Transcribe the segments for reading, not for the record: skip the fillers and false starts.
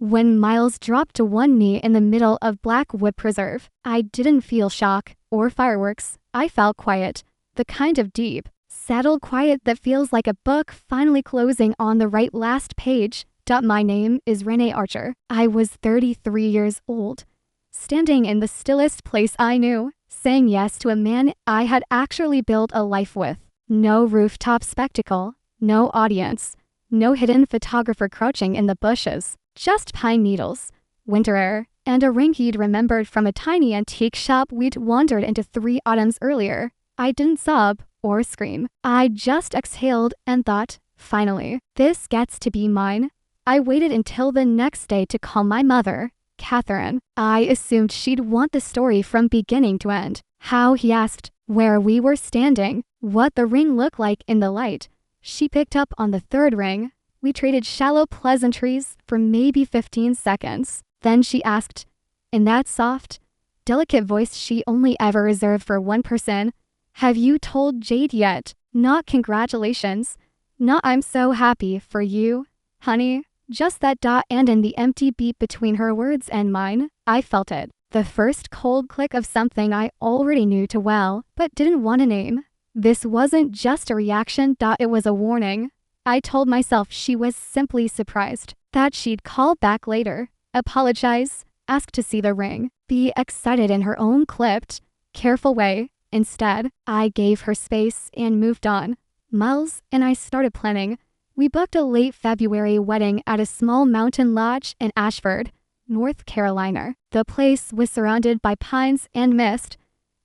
When Miles dropped to one knee in the middle of Blackwood Preserve, I didn't feel shock or fireworks. I felt quiet. The kind of deep, settled quiet that feels like a book finally closing on the right last page. My name is Renee Archer. I was 33 years old, standing in the stillest place I knew, saying yes to a man I had actually built a life with. No rooftop spectacle, no audience, no hidden photographer crouching in the bushes, just pine needles, winter air, and a ring he'd remembered from a tiny antique shop we'd wandered into 3 autumns earlier. I didn't sob or scream. I just exhaled and thought, finally, this gets to be mine. I waited until the next day to call my mother, Catherine. I assumed she'd want the story from beginning to end. How he asked, where we were standing, what the ring looked like in the light. She picked up on the 3rd ring. We traded shallow pleasantries for maybe 15 seconds. Then she asked, in that soft, delicate voice she only ever reserved for one person, have you told Jade yet? Not congratulations. Not I'm so happy for you, honey. Just that dot, and in the empty beat between her words and mine, I felt it. The first cold click of something I already knew too well, but didn't want to name. This wasn't just a reaction, it was a warning. I told myself she was simply surprised, that she'd call back later, apologize, ask to see the ring, be excited in her own clipped, careful way. Instead, I gave her space and moved on. Miles and I started planning. We booked a late February wedding at a small mountain lodge in Ashford, North Carolina. The place was surrounded by pines and mist,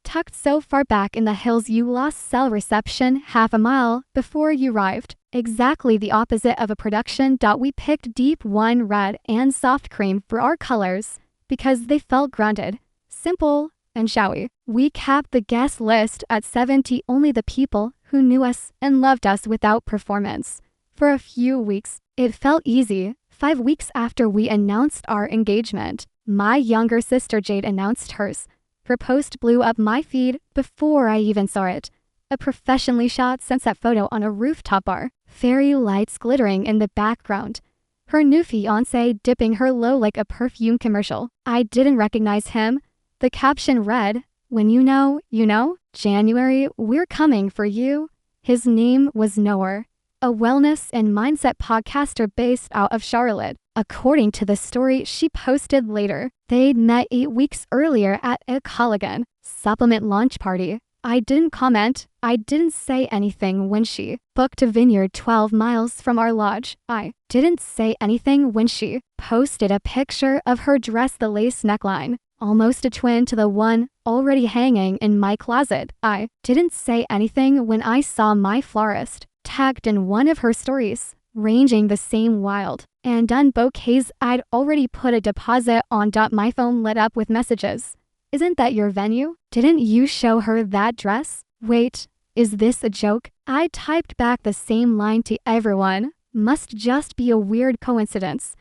tucked so far back in the hills you lost cell reception half a mile before you arrived. Exactly the opposite of a production. We picked deep wine red and soft cream for our colors because they felt grounded, simple, and showy. We capped the guest list at 70, only the people who knew us and loved us without performance. For a few weeks, it felt easy. 5 weeks after we announced our engagement, my younger sister Jade announced hers. Her post blew up my feed before I even saw it. A professionally shot sunset photo on a rooftop bar, fairy lights glittering in the background. Her new fiancé dipping her low like a perfume commercial. I didn't recognize him. The caption read, when you know, January, we're coming for you. His name was Noah, a wellness and mindset podcaster based out of Charlotte. According to the story she posted later, they'd met 8 weeks earlier at a collagen supplement launch party. I didn't comment. I didn't say anything when she booked a vineyard 12 miles from our lodge. I didn't say anything when she posted a picture of her dress, the lace neckline, almost a twin to the one already hanging in my closet. I didn't say anything when I saw my florist tagged in one of her stories, ranging the same wild and done bouquets I'd already put a deposit on. My phone lit up with messages. Isn't that your venue? Didn't you show her that dress? Wait, is this a joke? I typed back the same line to everyone. Must just be a weird coincidence.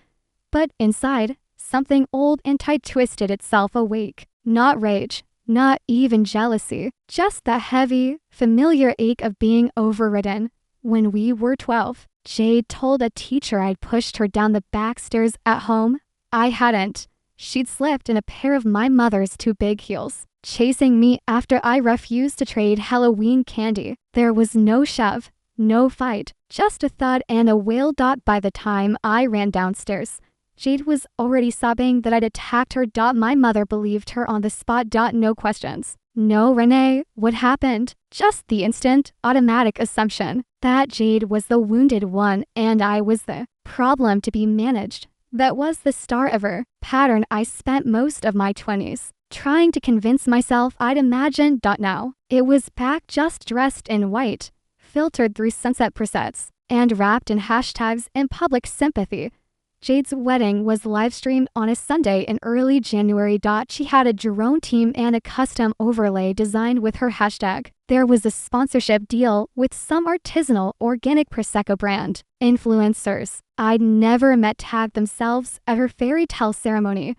But inside, something old and tight twisted itself awake. Not rage, not even jealousy, just that heavy, familiar ache of being overridden. When we were 12, Jade told a teacher I'd pushed her down the back stairs at home. I hadn't. She'd slipped in a pair of my mother's too big heels, chasing me after I refused to trade Halloween candy. There was no shove, no fight, just a thud and a wail. By the time I ran downstairs, Jade was already sobbing that I'd attacked her. My mother believed her on the spot. No questions. No, Renee, what happened? Just the instant, automatic assumption that Jade was the wounded one and I was the problem to be managed. That was the star of her pattern I spent most of my 20s trying to convince myself I'd imagined. Now, it was back, just dressed in white, filtered through sunset presets, and wrapped in hashtags and public sympathy. Jade's wedding was live-streamed on a Sunday in early January. She had a drone team and a custom overlay designed with her hashtag. There was a sponsorship deal with some artisanal organic Prosecco brand. Influencers I'd never met tagged themselves at her fairy tale ceremony.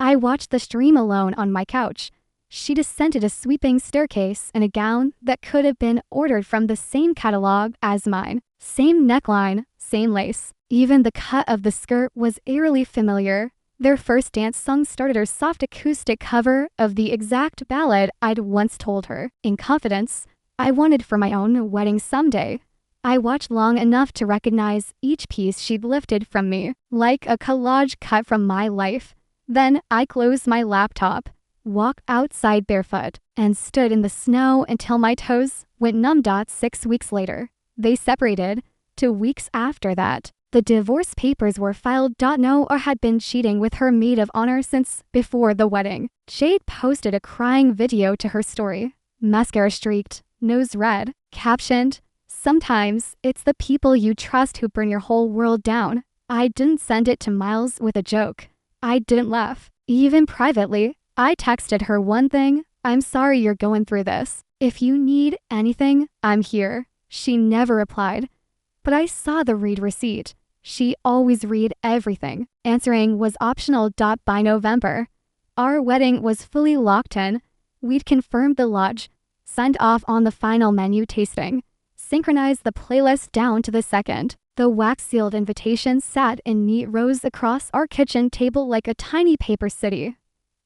I watched the stream alone on my couch. She descended a sweeping staircase in a gown that could have been ordered from the same catalog as mine. Same neckline, same lace, Even the cut of the skirt was eerily familiar. Their first dance song started her soft acoustic cover of the exact ballad I'd once told her, in confidence, I wanted for my own wedding someday. I watched long enough to recognize each piece she'd lifted from me, like a collage cut from my life. Then I closed my laptop, walked outside barefoot, and stood in the snow until my toes went numb. 6 weeks later, they separated. 2 weeks after that, the divorce papers were filed. Noah had been cheating with her maid of honor since before the wedding. Jade posted a crying video to her story. Mascara streaked, nose red, captioned, sometimes it's the people you trust who burn your whole world down. I didn't send it to Miles with a joke. I didn't laugh. Even privately, I texted her one thing, I'm sorry you're going through this. If you need anything, I'm here. She never replied. But I saw the read receipt. She always read everything. Answering was optional. By November, our wedding was fully locked in. We'd confirmed the lodge, signed off on the final menu tasting, synchronized the playlist down to the second. The wax-sealed invitations sat in neat rows across our kitchen table like a tiny paper city.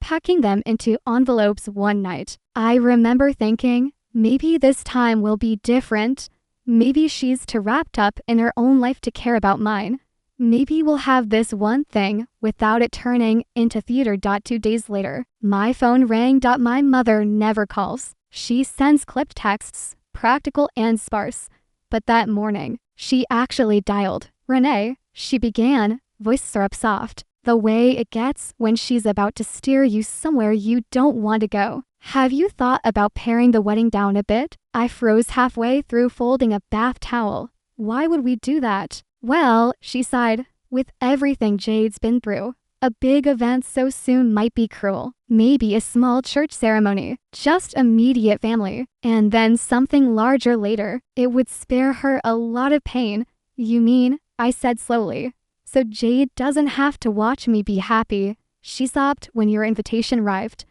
Packing them into envelopes one night, I remember thinking, maybe this time will be different. Maybe she's too wrapped up in her own life to care about mine. Maybe we'll have this one thing without it turning into theater. 2 days later, my phone rang. My mother never calls. She sends clipped texts, practical and sparse. But that morning, she actually dialed. Renee, she began, voice syrup soft, the way it gets when she's about to steer you somewhere you don't want to go. Have you thought about paring the wedding down a bit? I froze halfway through folding a bath towel. Why would we do that? Well, she sighed, with everything Jade's been through, a big event so soon might be cruel. Maybe a small church ceremony, just immediate family, and then something larger later. It would spare her a lot of pain. You mean, I said slowly, so Jade doesn't have to watch me be happy. She sobbed when your invitation arrived.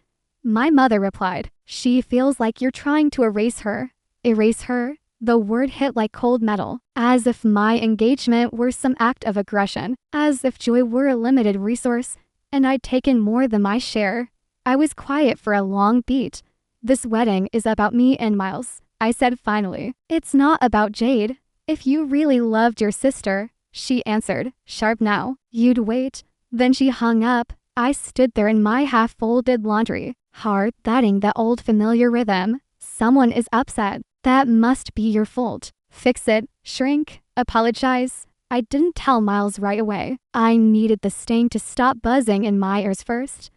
My mother replied, she feels like you're trying to erase her. Erase her? The word hit like cold metal, as if my engagement were some act of aggression, as if joy were a limited resource, and I'd taken more than my share. I was quiet for a long beat. This wedding is about me and Miles, I said finally. It's not about Jade. If you really loved your sister, she answered, sharp now, you'd wait. Then she hung up. I stood there in my half-folded laundry, heart thudding that old familiar rhythm. Someone is upset. That must be your fault. Fix it, shrink, apologize. I didn't tell Miles right away. I needed the sting to stop buzzing in my ears first.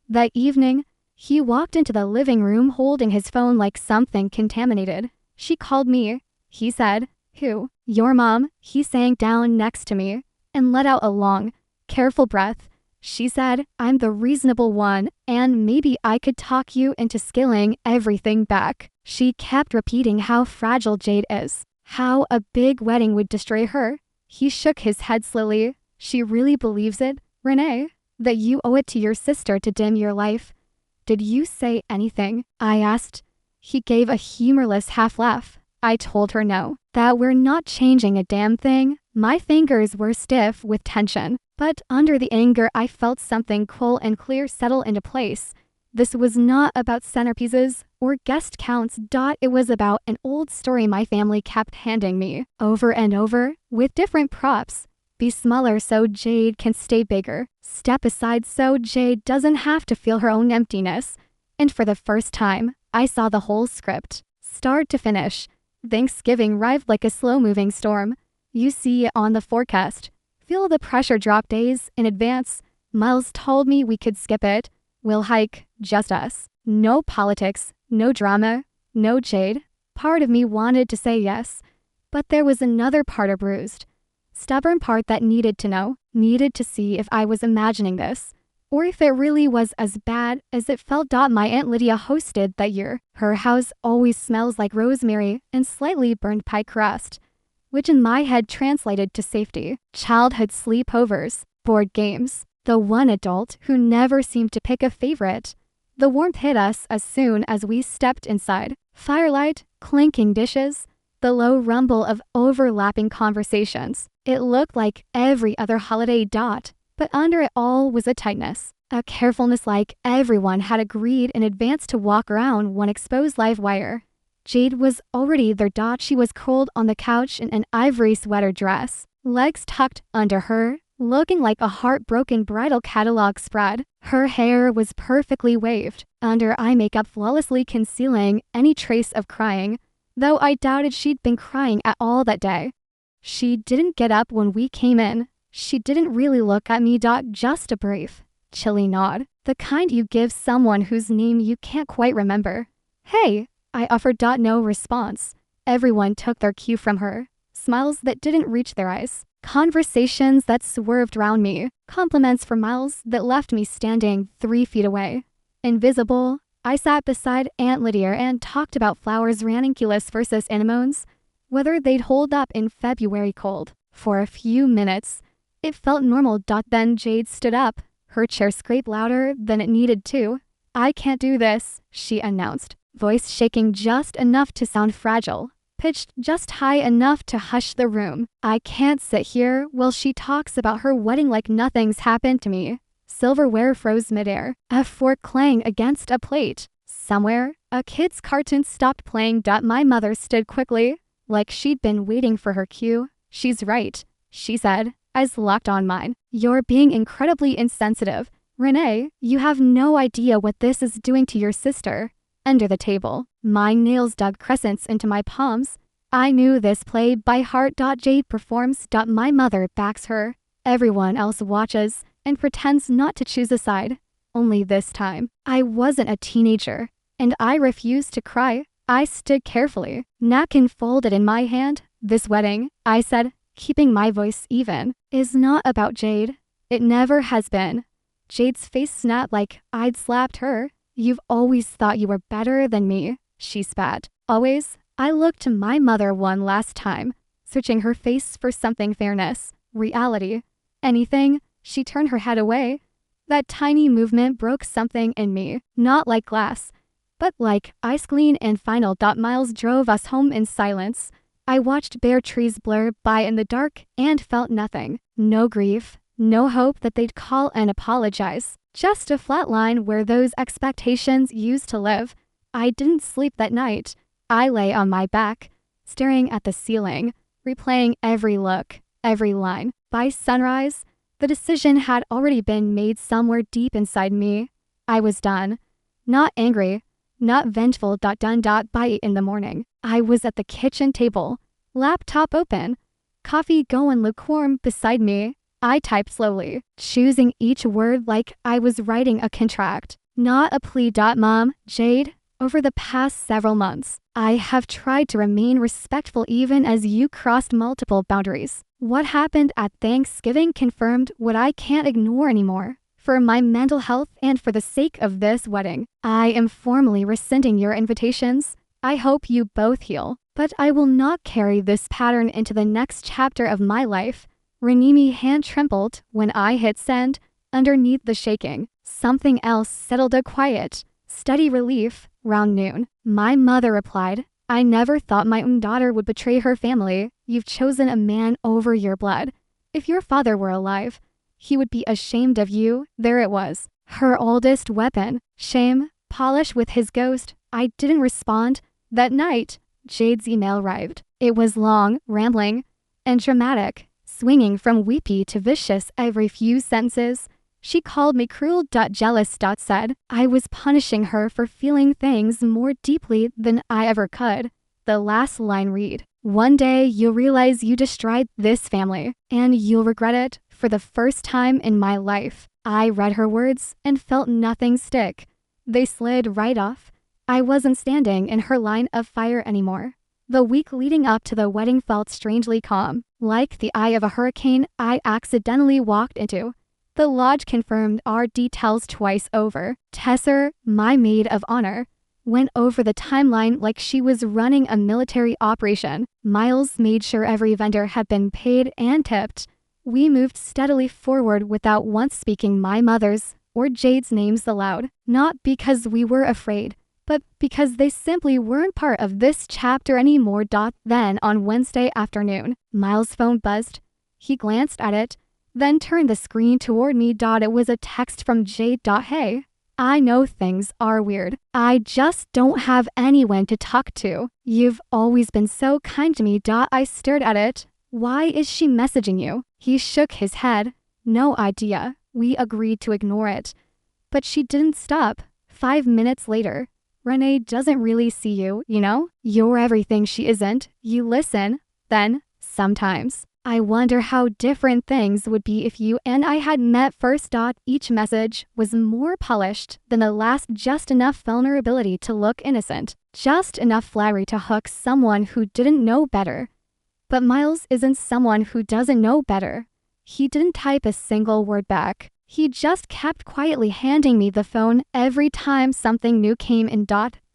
That evening, he walked into the living room holding his phone like something contaminated. She called me. He said, who? Your mom. He sank down next to me and let out a long, careful breath. She said, I'm the reasonable one, and maybe I could talk you into scaling everything back. She kept repeating how fragile Jade is, how a big wedding would destroy her. He shook his head slowly. She really believes it, Renee? That you owe it to your sister to dim your life? Did you say anything? I asked. He gave a humorless half laugh. I told her no, that we're not changing a damn thing. My fingers were stiff with tension, but under the anger I felt something cool and clear settle into place. This was not about centerpieces or guest counts. It was about an old story my family kept handing me, over and over, with different props. Be smaller so Jade can stay bigger. Step aside so Jade doesn't have to feel her own emptiness. And for the first time, I saw the whole script, start to finish. Thanksgiving arrived like a slow-moving storm. You see it on the forecast. Feel the pressure drop days in advance. Miles told me we could skip it. We'll hike, just us. No politics, no drama, no Jade. Part of me wanted to say yes, but there was another part of bruised, stubborn part that needed to know, needed to see if I was imagining this, or if it really was as bad as it felt. My Aunt Lydia hosted that year. Her house always smells like rosemary and slightly burned pie crust, which in my head translated to safety, childhood sleepovers, board games, the one adult who never seemed to pick a favorite. The warmth hit us as soon as we stepped inside. Firelight, clinking dishes, the low rumble of overlapping conversations. It looked like every other holiday. But under it all was a tightness, a carefulness like everyone had agreed in advance to walk around one exposed live wire. Jade was already there. She was curled on the couch in an ivory sweater dress, legs tucked under her, looking like a heartbroken bridal catalog spread. Her hair was perfectly waved, under eye makeup flawlessly concealing any trace of crying, though I doubted she'd been crying at all that day. She didn't get up when we came in. She didn't really look at me. Just a brief, chilly nod, the kind you give someone whose name you can't quite remember. "Hey," I offered. No response. Everyone took their cue from her. Smiles that didn't reach their eyes. Conversations that swerved round me. Compliments for miles that left me standing 3 feet away. Invisible, I sat beside Aunt Lydia and talked about flowers, ranunculus versus anemones, whether they'd hold up in February cold. For a few minutes, it felt normal. Then Jade stood up. Her chair scraped louder than it needed to. "I can't do this," she announced, voice shaking just enough to sound fragile, pitched just high enough to hush the room. "I can't sit here while she talks about her wedding like nothing's happened to me." Silverware froze midair, a fork clanged against a plate. Somewhere, a kid's cartoon stopped playing. My mother stood quickly, like she'd been waiting for her cue. "She's right," she said, eyes locked on mine. "You're being incredibly insensitive. Renee, you have no idea what this is doing to your sister." Under the table, my nails dug crescents into my palms. I knew this play by heart. Jade performs. My mother backs her. Everyone else watches and pretends not to choose a side. Only this time, I wasn't a teenager, and I refused to cry. I stood carefully, napkin folded in my hand. "This wedding," I said, keeping my voice even, "is not about Jade. It never has been." Jade's face snapped like I'd slapped her. "You've always thought you were better than me," she spat. "Always?" I looked to my mother one last time, searching her face for something. Fairness, reality, anything. She turned her head away. That tiny movement broke something in me, not like glass, but like ice. Clean and final. Miles drove us home in silence. I watched bare trees blur by in the dark and felt nothing. No grief, no hope that they'd call and apologize. Just a flat line where those expectations used to live. I didn't sleep that night. I lay on my back, staring at the ceiling, replaying every look, every line. By sunrise, the decision had already been made somewhere deep inside me. I was done. Not angry, not vengeful. Done. By 8 in the morning, I was at the kitchen table, laptop open, coffee going lukewarm beside me. I typed slowly, choosing each word like I was writing a contract, not a plea. "Mom, Jade, over the past several months, I have tried to remain respectful even as you crossed multiple boundaries. What happened at Thanksgiving confirmed what I can't ignore anymore. For my mental health and for the sake of this wedding, I am formally rescinding your invitations. I hope you both heal, but I will not carry this pattern into the next chapter of my life." Renemi's hand trembled when I hit send. Underneath the shaking, something else settled. A quiet, steady relief. Round noon, my mother replied, "I never thought my own daughter would betray her family. You've chosen a man over your blood. If your father were alive, he would be ashamed of you." There it was, her oldest weapon, shame, polish with his ghost. I didn't respond. That night, Jade's email arrived. It was long, rambling, and dramatic, swinging from weepy to vicious every few sentences. She called me cruel. Jealous. Said I was punishing her for feeling things more deeply than I ever could. The last line read, "One day you'll realize you destroyed this family, and you'll regret it for the first time in my life." I read her words and felt nothing stick. They slid right off. I wasn't standing in her line of fire anymore. The week leading up to the wedding felt strangely calm, like the eye of a hurricane I accidentally walked into. The lodge confirmed our details twice over. Tesser, my maid of honor, went over the timeline like she was running a military operation. Miles made sure every vendor had been paid and tipped. We moved steadily forward without once speaking my mother's or Jade's names aloud, not because we were afraid, but because they simply weren't part of this chapter anymore. Then on Wednesday afternoon, Miles' phone buzzed. He glanced at it, then turned the screen toward me. It was a text from Jade. Hey, I know things are weird. I just don't have anyone to talk to. You've always been so kind to me. I stared at it. Why is she messaging you? He shook his head. No idea. We agreed to ignore it. But she didn't stop. 5 minutes later, Renee doesn't really see you, you know? You're everything she isn't. You listen. Then, sometimes. I wonder how different things would be if you and I had met first. Each message was more polished than the last, just enough vulnerability to look innocent, just enough flattery to hook someone who didn't know better. But Miles isn't someone who doesn't know better. He didn't type a single word back. He just kept quietly handing me the phone every time something new came in.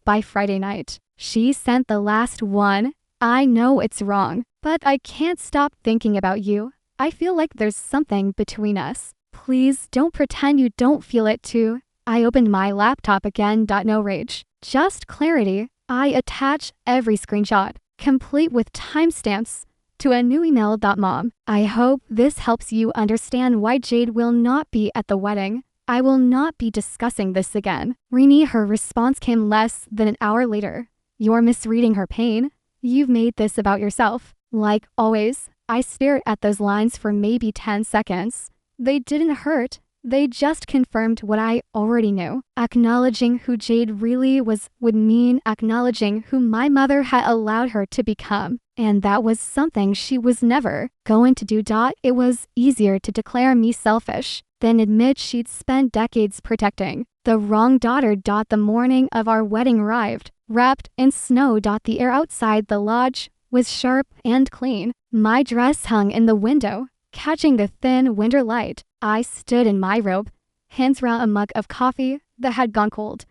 By Friday night, she sent the last one. I know it's wrong, but I can't stop thinking about you. I feel like there's something between us. Please don't pretend you don't feel it too. I opened my laptop again. No rage, just clarity. I attach every screenshot, complete with timestamps, to a new email. Mom, I hope this helps you understand why Jade will not be at the wedding. I will not be discussing this again. Rini. Her response came less than an hour later. You're misreading her pain. You've made this about yourself. Like always, I stared at those lines for maybe 10 seconds. They didn't hurt. They just confirmed what I already knew. Acknowledging who Jade really was would mean acknowledging who my mother had allowed her to become. And that was something she was never going to do. It was easier to declare me selfish than admit she'd spent decades protecting the wrong daughter. The morning of our wedding arrived, wrapped in snow. The air outside the lodge was sharp and clean. My dress hung in the window, catching the thin winter light. I stood in my robe, hands around a mug of coffee that had gone cold,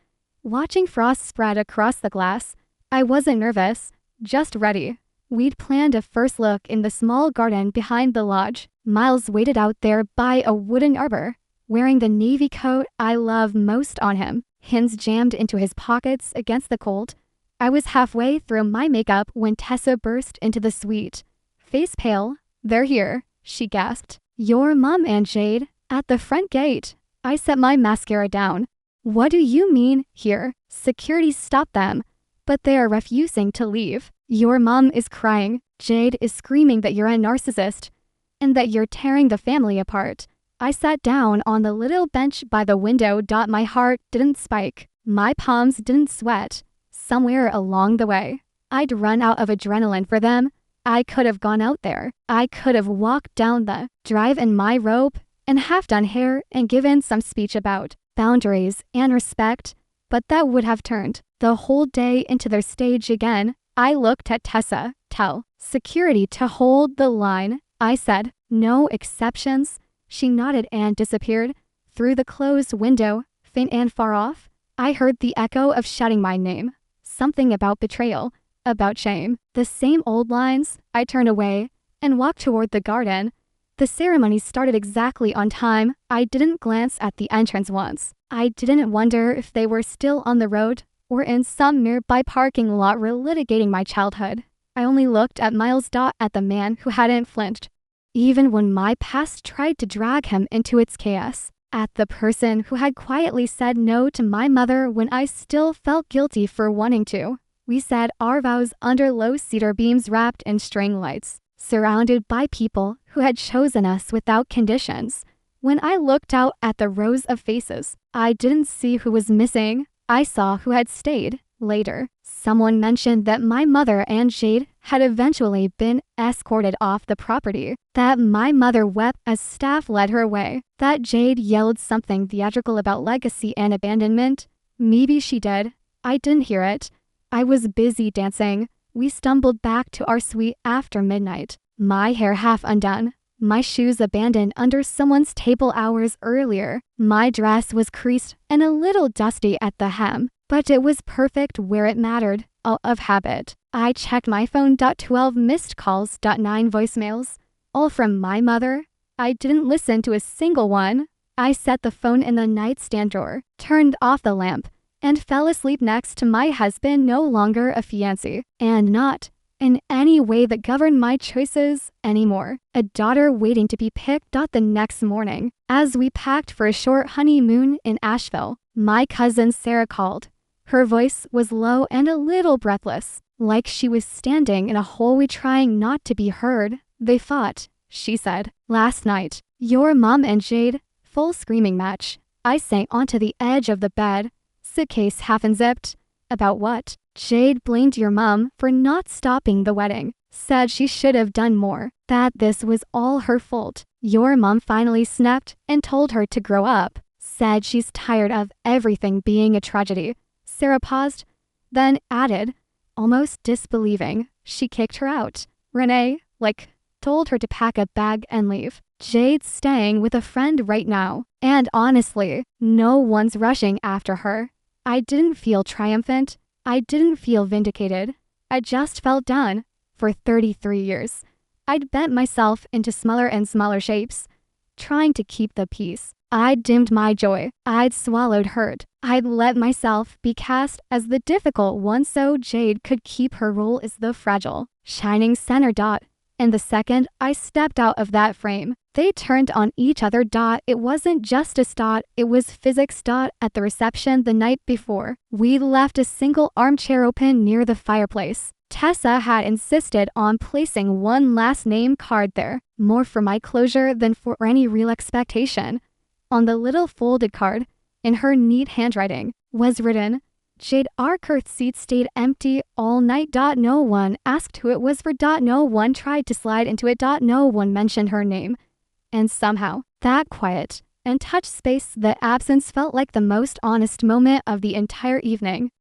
watching frost spread across the glass. I wasn't nervous, just ready. We'd planned a first look in the small garden behind the lodge. Miles waited out there by a wooden arbor, wearing the navy coat I love most on him, hands jammed into his pockets against the cold. I was halfway through my makeup when Tessa burst into the suite. Face pale. They're here, she gasped. Your mom and Jade, at the front gate. I set my mascara down. What do you mean, here? Security stopped them, but they are refusing to leave. Your mom is crying. Jade is screaming that you're a narcissist and that you're tearing the family apart. I sat down on the little bench by the window. My heart didn't spike. My palms didn't sweat. Somewhere along the way, I'd run out of adrenaline for them. I could have gone out there. I could have walked down the drive in my robe and half-done hair and given some speech about boundaries and respect, but that would have turned the whole day into their stage again. I looked at Tessa. Tell security to hold the line, I said. No exceptions. She nodded and disappeared through the closed window. Faint and far off, I heard the echo of shouting my name. Something about betrayal, about shame. The same old lines. I turned away and walked toward the garden. The ceremony started exactly on time. I didn't glance at the entrance once. I didn't wonder if they were still on the road or in some nearby parking lot relitigating my childhood. I only looked at Miles. At the man who hadn't flinched, even when my past tried to drag him into its chaos. At the person who had quietly said no to my mother when I still felt guilty for wanting to. We said our vows under low cedar beams wrapped in string lights, surrounded by people who had chosen us without conditions. When I looked out at the rows of faces, I didn't see who was missing. I saw who had stayed. Later, someone mentioned that my mother and Jade had eventually been escorted off the property, that my mother wept as staff led her away, that Jade yelled something theatrical about legacy and abandonment. Maybe she did. I didn't hear it. I was busy dancing. We stumbled back to our suite after midnight, my hair half undone, my shoes abandoned under someone's table hours earlier. My dress was creased and a little dusty at the hem, but it was perfect where it mattered, out of habit. I checked my phone. 12 missed calls. 9 voicemails, all from my mother. I didn't listen to a single one. I set the phone in the nightstand drawer, turned off the lamp, and fell asleep next to my husband, no longer a fiancé, and not in any way that governed my choices anymore. A daughter waiting to be picked up the next morning. As we packed for a short honeymoon in Asheville, my cousin Sarah called. Her voice was low and a little breathless, like she was standing in a hallway trying not to be heard. They fought, she said. Last night, your mom and Jade, full screaming match. I sank onto the edge of the bed, suitcase half unzipped. About what? Jade blamed your mom for not stopping the wedding. Said she should have done more. That this was all her fault. Your mom finally snapped and told her to grow up. Said she's tired of everything being a tragedy. Sarah paused, then added, almost disbelieving, she kicked her out. Renee, told her to pack a bag and leave. Jade's staying with a friend right now. And honestly, no one's rushing after her. I didn't feel triumphant. I didn't feel vindicated. I just felt done. For 33 years, I'd bent myself into smaller and smaller shapes, trying to keep the peace. I'd dimmed my joy. I'd swallowed hurt. I'd let myself be cast as the difficult one so Jade could keep her role as the fragile, shining center dot. And the second I stepped out of that frame, they turned on each other. It wasn't justice. It was physics. At the reception the night before, we left a single armchair open near the fireplace. Tessa had insisted on placing one last name card there, more for my closure than for any real expectation. On the little folded card, in her neat handwriting, was written, Jade Arkerth's seat stayed empty all night. No one asked who it was for. No one tried to slide into it. No one mentioned her name. And somehow, that quiet and touch space, the absence felt like the most honest moment of the entire evening.